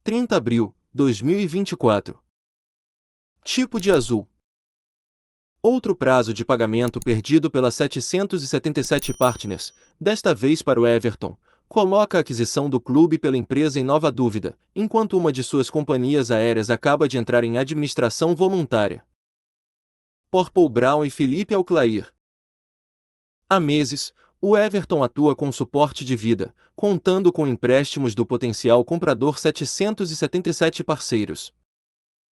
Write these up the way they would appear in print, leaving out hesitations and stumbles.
30 de abril, 2024. Tipo de azul. Outro prazo de pagamento perdido pela 777 Partners, desta vez para o Everton, coloca a aquisição do clube pela empresa em nova dúvida, enquanto uma de suas companhias aéreas acaba de entrar em administração voluntária. Por Paul Brown e Felipe Auclair. Há meses, o Everton atua com suporte de vida, contando com empréstimos do potencial comprador 777 parceiros.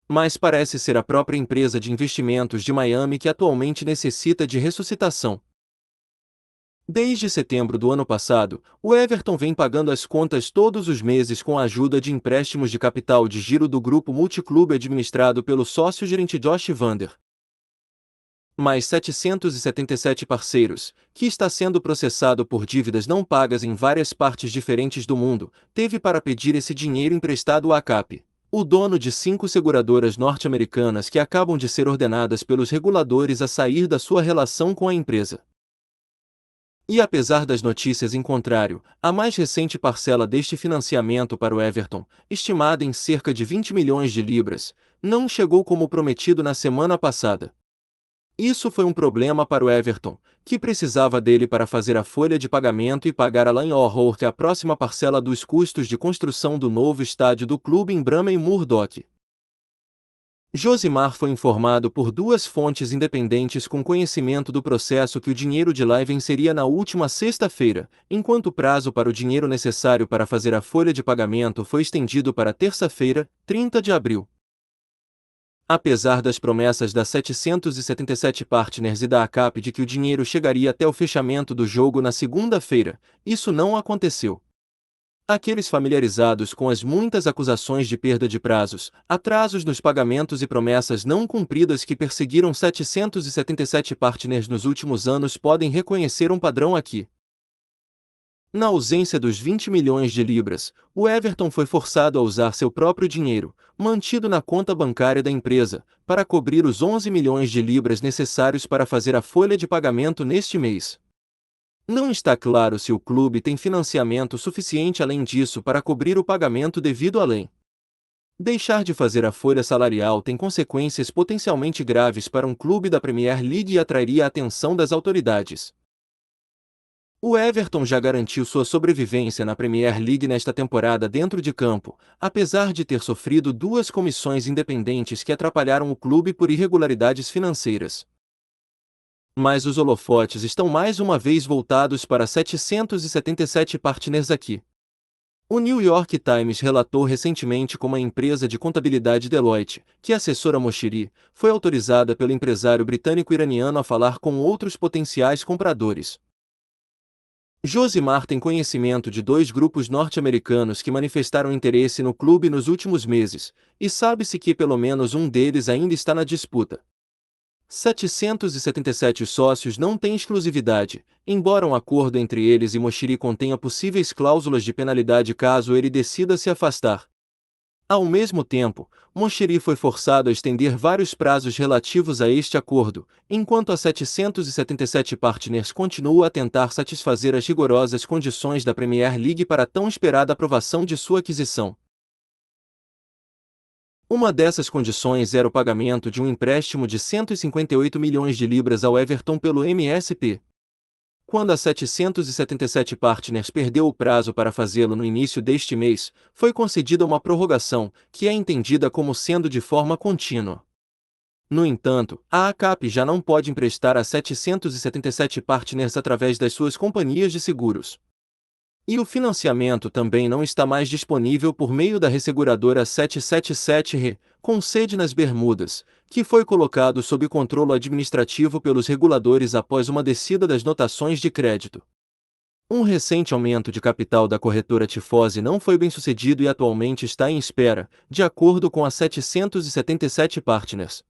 Mas parece ser a própria empresa de investimentos de Miami que atualmente necessita de ressuscitação. Desde setembro do ano passado, o Everton vem pagando as contas todos os meses com a ajuda de empréstimos de capital de giro do grupo multiclube administrado pelo sócio-gerente Josh Vander. Mais 777 parceiros, que está sendo processado por dívidas não pagas em várias partes diferentes do mundo, teve para pedir esse dinheiro emprestado à CAP, o dono de 5 seguradoras norte-americanas que acabam de ser ordenadas pelos reguladores a sair da sua relação com a empresa. E apesar das notícias em contrário, a mais recente parcela deste financiamento para o Everton, estimada em cerca de 20 milhões de libras, não chegou como prometido na semana passada. Isso foi um problema para o Everton, que precisava dele para fazer a folha de pagamento e pagar a Lanhor a próxima parcela dos custos de construção do novo estádio do clube em Bramley Murdoch. Josimar foi informado por 2 fontes independentes com conhecimento do processo que o dinheiro de lá venceria na última sexta-feira, enquanto o prazo para o dinheiro necessário para fazer a folha de pagamento foi estendido para terça-feira, 30 de abril. Apesar das promessas da 777 Partners e da ACAP de que o dinheiro chegaria até o fechamento do jogo na segunda-feira, isso não aconteceu. Aqueles familiarizados com as muitas acusações de perda de prazos, atrasos nos pagamentos e promessas não cumpridas que perseguiram 777 Partners nos últimos anos podem reconhecer um padrão aqui. Na ausência dos 20 milhões de libras, o Everton foi forçado a usar seu próprio dinheiro, mantido na conta bancária da empresa, para cobrir os 11 milhões de libras necessários para fazer a folha de pagamento neste mês. Não está claro se o clube tem financiamento suficiente além disso para cobrir o pagamento devido além. Deixar de fazer a folha salarial tem consequências potencialmente graves para um clube da Premier League e atrairia a atenção das autoridades. O Everton já garantiu sua sobrevivência na Premier League nesta temporada dentro de campo, apesar de ter sofrido 2 comissões independentes que atrapalharam o clube por irregularidades financeiras. Mas os holofotes estão mais uma vez voltados para 777 Partners aqui. O New York Times relatou recentemente como a empresa de contabilidade Deloitte, que assessora Moshiri, foi autorizada pelo empresário britânico-iraniano a falar com outros potenciais compradores. Josimar tem conhecimento de 2 grupos norte-americanos que manifestaram interesse no clube nos últimos meses, e sabe-se que pelo menos um deles ainda está na disputa. 777 sócios não têm exclusividade, embora um acordo entre eles e Moshiri contenha possíveis cláusulas de penalidade caso ele decida se afastar. Ao mesmo tempo, Moshiri foi forçado a estender vários prazos relativos a este acordo, enquanto a 777 Partners continua a tentar satisfazer as rigorosas condições da Premier League para a tão esperada aprovação de sua aquisição. Uma dessas condições era o pagamento de um empréstimo de 158 milhões de libras ao Everton pelo MSP. Quando a 777 Partners perdeu o prazo para fazê-lo no início deste mês, foi concedida uma prorrogação, que é entendida como sendo de forma contínua. No entanto, a ACAP já não pode emprestar a 777 Partners através das suas companhias de seguros. E o financiamento também não está mais disponível por meio da resseguradora 777 com sede nas Bermudas, que foi colocado sob controle administrativo pelos reguladores após uma descida das notações de crédito. Um recente aumento de capital da corretora Tifose não foi bem sucedido e atualmente está em espera, de acordo com a 777 Partners.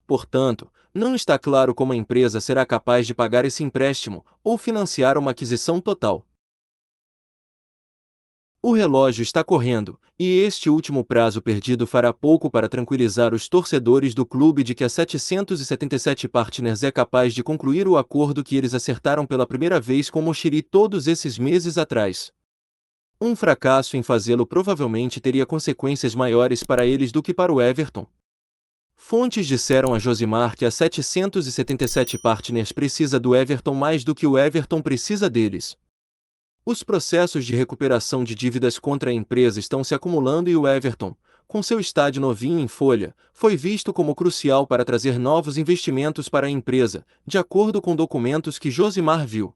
Portanto, não está claro como a empresa será capaz de pagar esse empréstimo ou financiar uma aquisição total. O relógio está correndo, e este último prazo perdido fará pouco para tranquilizar os torcedores do clube de que a 777 Partners é capaz de concluir o acordo que eles acertaram pela primeira vez com Moshiri todos esses meses atrás. Um fracasso em fazê-lo provavelmente teria consequências maiores para eles do que para o Everton. Fontes disseram a Josimar que a 777 Partners precisa do Everton mais do que o Everton precisa deles. Os processos de recuperação de dívidas contra a empresa estão se acumulando e o Everton, com seu estádio novinho em folha, foi visto como crucial para trazer novos investimentos para a empresa, de acordo com documentos que Josimar viu.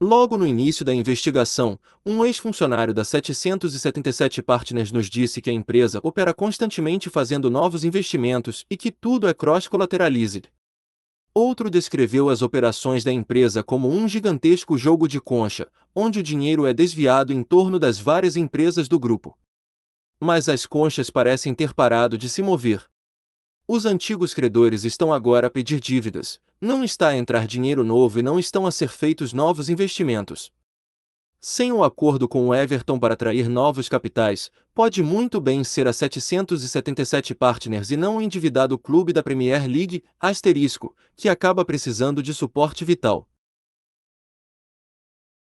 Logo no início da investigação, um ex-funcionário da 777 Partners nos disse que a empresa opera constantemente fazendo novos investimentos e que tudo é cross-collateralized. Outro descreveu as operações da empresa como um gigantesco jogo de concha, onde o dinheiro é desviado em torno das várias empresas do grupo. Mas as conchas parecem ter parado de se mover. Os antigos credores estão agora a pedir dívidas, não está a entrar dinheiro novo e não estão a ser feitos novos investimentos. Sem o acordo com o Everton para atrair novos capitais, pode muito bem ser a 777 Partners e não o endividado clube da Premier League, que acaba precisando de suporte vital.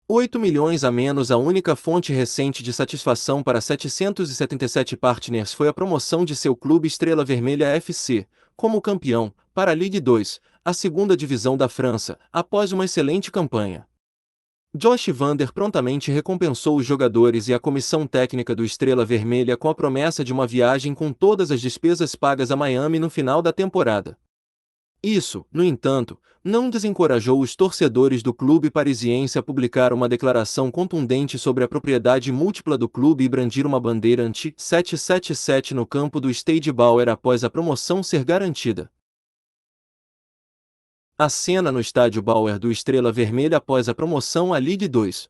8 milhões a menos. A única fonte recente de satisfação para 777 Partners foi a promoção de seu clube Estrela Vermelha FC, como campeão, para a Ligue 2, a segunda divisão da França, após uma excelente campanha. Josh Van Der prontamente recompensou os jogadores e a comissão técnica do Estrela Vermelha com a promessa de uma viagem com todas as despesas pagas a Miami no final da temporada. Isso, no entanto, não desencorajou os torcedores do clube parisiense a publicar uma declaração contundente sobre a propriedade múltipla do clube e brandir uma bandeira anti-777 no campo do Stade Bauer após a promoção ser garantida. A cena no Estádio Bauer do Estrela Vermelha após a promoção à Ligue 2.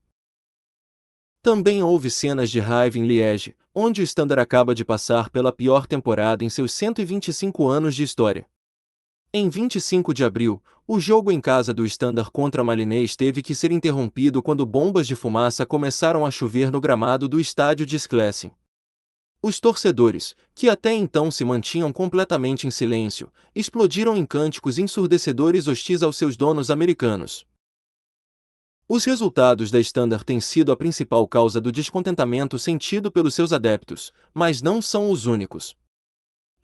Também houve cenas de raiva em Liège, onde o Standard acaba de passar pela pior temporada em seus 125 anos de história. Em 25 de abril, o jogo em casa do Standard contra Malinês teve que ser interrompido quando bombas de fumaça começaram a chover no gramado do estádio de Sclessin. Os torcedores, que até então se mantinham completamente em silêncio, explodiram em cânticos ensurdecedores hostis aos seus donos americanos. Os resultados da Standard têm sido a principal causa do descontentamento sentido pelos seus adeptos, mas não são os únicos.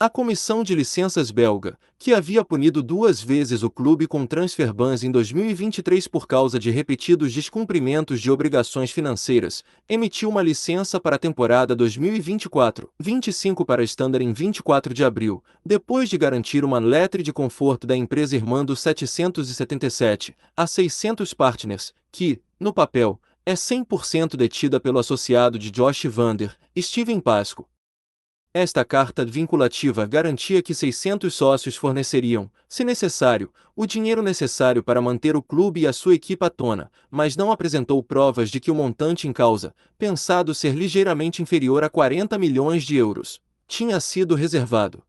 A comissão de licenças belga, que havia punido 2 vezes o clube com transfer bans em 2023 por causa de repetidos descumprimentos de obrigações financeiras, emitiu uma licença para a temporada 2024-25 para a Standard em 24 de abril, depois de garantir uma letra de conforto da empresa irmã do 777, a 600 Partners, que, no papel, é 100% detida pelo associado de Josh Van Der, Steven Pasco. Esta carta vinculativa garantia que 600 sócios forneceriam, se necessário, o dinheiro necessário para manter o clube e a sua equipa à tona, mas não apresentou provas de que o montante em causa, pensado ser ligeiramente inferior a 40 milhões de euros, tinha sido reservado.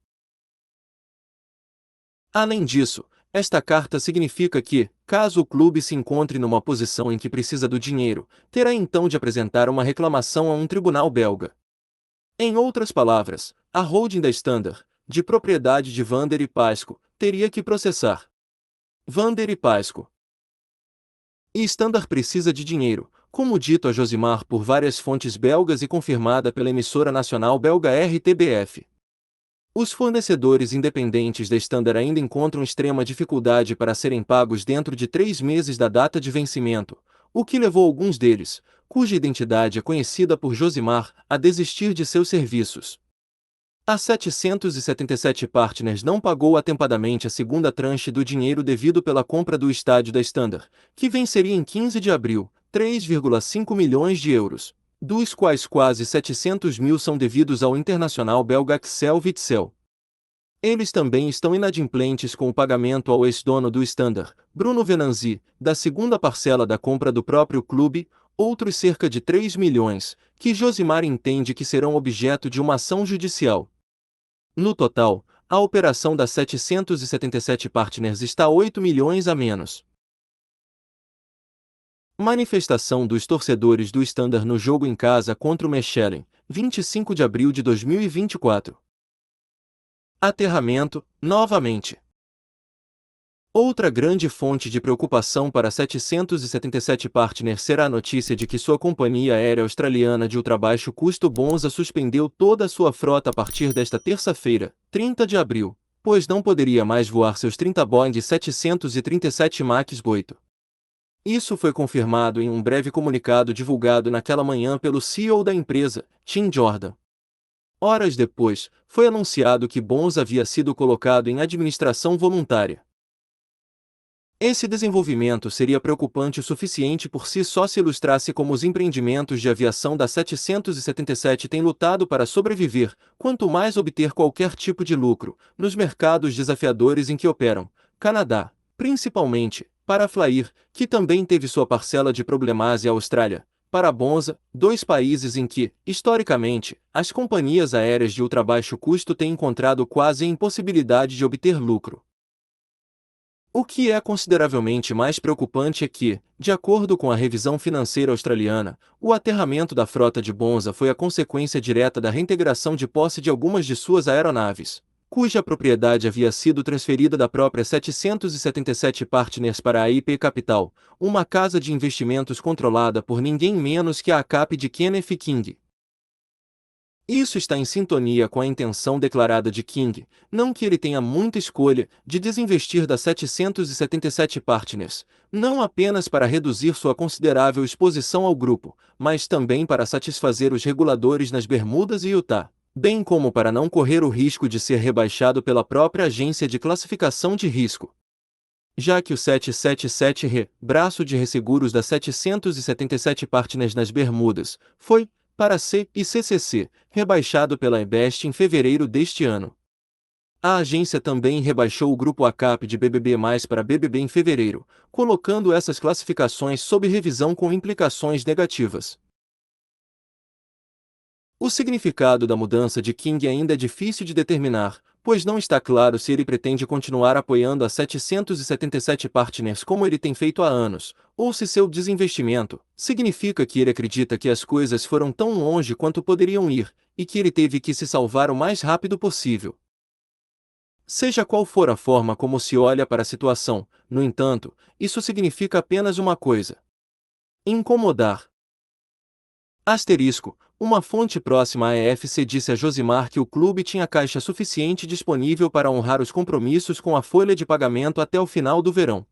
Além disso, esta carta significa que, caso o clube se encontre numa posição em que precisa do dinheiro, terá então de apresentar uma reclamação a um tribunal belga. Em outras palavras, a holding da Standard, de propriedade de Van Der e Pasco, teria que processar Van Der e Pasco. E Standard precisa de dinheiro, como dito a Josimar por várias fontes belgas e confirmada pela emissora nacional belga RTBF. Os fornecedores independentes da Standard ainda encontram extrema dificuldade para serem pagos dentro de 3 meses da data de vencimento, o que levou alguns deles, cuja identidade é conhecida por Josimar, a desistir de seus serviços. A 777 Partners não pagou atempadamente a segunda tranche do dinheiro devido pela compra do estádio da Standard, que venceria em 15 de abril, 3,5 milhões de euros, dos quais quase 700 mil são devidos ao internacional belga Axel Witsel. Eles também estão inadimplentes com o pagamento ao ex-dono do Standard, Bruno Venanzi, da segunda parcela da compra do próprio clube, outros cerca de 3 milhões, que Josimar entende que serão objeto de uma ação judicial. No total, a operação da 777 Partners está 8 milhões a menos. Manifestação dos torcedores do Standard no jogo em casa contra o Mechelen, 25 de abril de 2024. Aterramento, novamente. Outra grande fonte de preocupação para 777 Partners será a notícia de que sua companhia aérea australiana de ultrabaixo custo Bonza suspendeu toda a sua frota a partir desta terça-feira, 30 de abril, pois não poderia mais voar seus 30 Boeing 737 MAX 8. Isso foi confirmado em um breve comunicado divulgado naquela manhã pelo CEO da empresa, Tim Jordan. Horas depois, foi anunciado que Bonza havia sido colocado em administração voluntária. Esse desenvolvimento seria preocupante o suficiente por si só se ilustrasse como os empreendimentos de aviação da 777 têm lutado para sobreviver, quanto mais obter qualquer tipo de lucro, nos mercados desafiadores em que operam. Canadá, principalmente, para a Flair, que também teve sua parcela de problemas, e a Austrália, para a Bonza, dois países em que, historicamente, as companhias aéreas de ultrabaixo custo têm encontrado quase a impossibilidade de obter lucro. O que é consideravelmente mais preocupante é que, de acordo com a revisão financeira australiana, o aterramento da frota de Bonza foi a consequência direta da reintegração de posse de algumas de suas aeronaves, cuja propriedade havia sido transferida da própria 777 Partners para a IP Capital, uma casa de investimentos controlada por ninguém menos que a ACAP de Kenneth King. Isso está em sintonia com a intenção declarada de King, não que ele tenha muita escolha, de desinvestir da 777 Partners, não apenas para reduzir sua considerável exposição ao grupo, mas também para satisfazer os reguladores nas Bermudas e Utah, bem como para não correr o risco de ser rebaixado pela própria agência de classificação de risco. Já que o 777R, braço de resseguros da 777 Partners nas Bermudas, foi, para C e CCC, rebaixado pela Ebest em fevereiro deste ano. A agência também rebaixou o grupo ACAP de BBB+ para BBB em fevereiro, colocando essas classificações sob revisão com implicações negativas. O significado da mudança de King ainda é difícil de determinar, pois não está claro se ele pretende continuar apoiando a 777 Partners como ele tem feito há anos, ou se seu desinvestimento significa que ele acredita que as coisas foram tão longe quanto poderiam ir, e que ele teve que se salvar o mais rápido possível. Seja qual for a forma como se olha para a situação, no entanto, isso significa apenas uma coisa: incomodar. Asterisco. Uma fonte próxima à EFC disse a Josimar que o clube tinha caixa suficiente disponível para honrar os compromissos com a folha de pagamento até o final do verão.